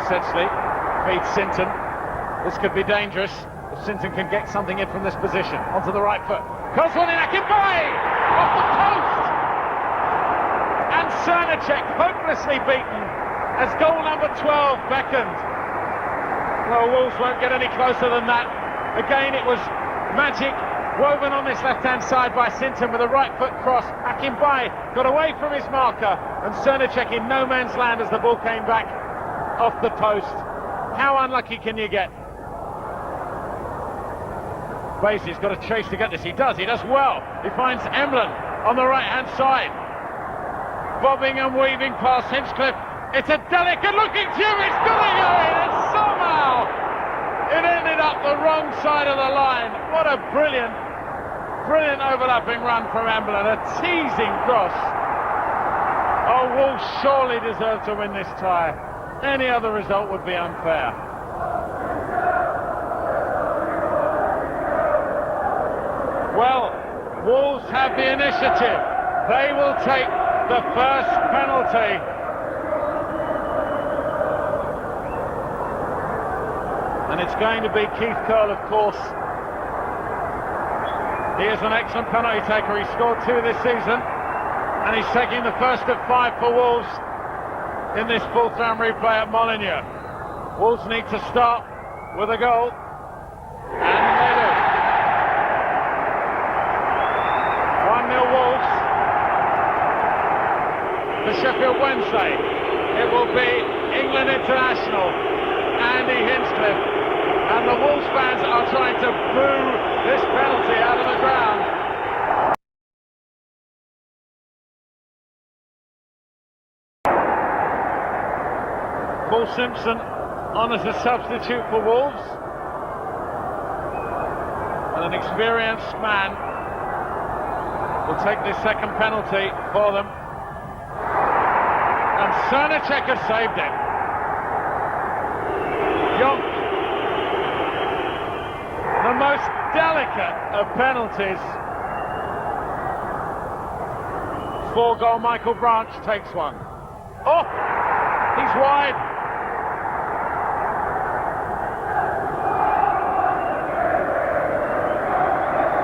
Sedgley feeds Sinton. This could be dangerous if Sinton can get something in from this position. Onto the right foot. Cross one in, Akinbaye! Off the post! And Cernacek hopelessly beaten as goal number 12 beckoned. Well, Wolves won't get any closer than that. Again, it was magic woven on this left-hand side by Sinton with a right foot cross. Akinbaye got away from his marker, and Cernacek in no man's land as the ball came back off the post. How unlucky can you get? Basie's got to chase to get this. He does well. He finds Emlyn on the right-hand side. Bobbing and weaving past Hinchcliffe. It's a delicate looking tube, it's gonna go in, and somehow it ended up the wrong side of the line. What a brilliant overlapping run from Emlyn, a teasing cross. Oh, Wolves surely deserve to win this tie. Any other result would be unfair. Well, Wolves have the initiative. They will take the first penalty. And it's going to be Keith Curle, of course. He is an excellent penalty taker. He scored 2 this season, and he's taking the first of 5 for Wolves in this fourth round replay at Molineux. Wolves need to start with a goal, and they do. 1-0 Wolves. For Sheffield Wednesday, it will be England international Andy Hinchcliffe, and the Wolves fans are trying to boo this penalty out of the ground. Paul Simpson on as a substitute for Wolves, and an experienced man will take this second penalty for them. And Cernacek has saved it. Young, the most delicate of penalties. 4-goal Michael Branch takes one. Oh, he's wide.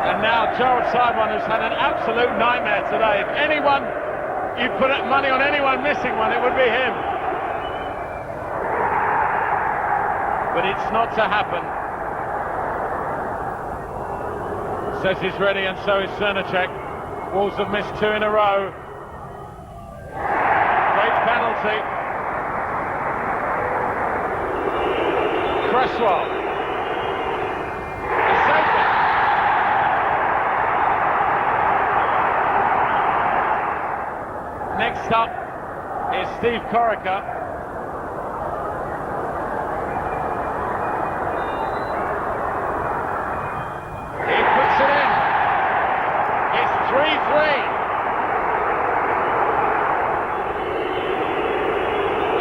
And now Gerald Simon, who's had an absolute nightmare today. If anyone, you'd put money on anyone missing one, it would be him. But it's not to happen. Says he's ready, and so is Cernacek. Wolves have missed 2 in a row. Great penalty. Cresswell. He saved it. Next up is Steve Corica.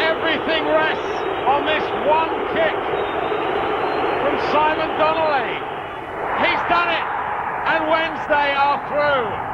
Everything rests on this one kick from Simon Donnelly. He's done it, and Wednesday are through.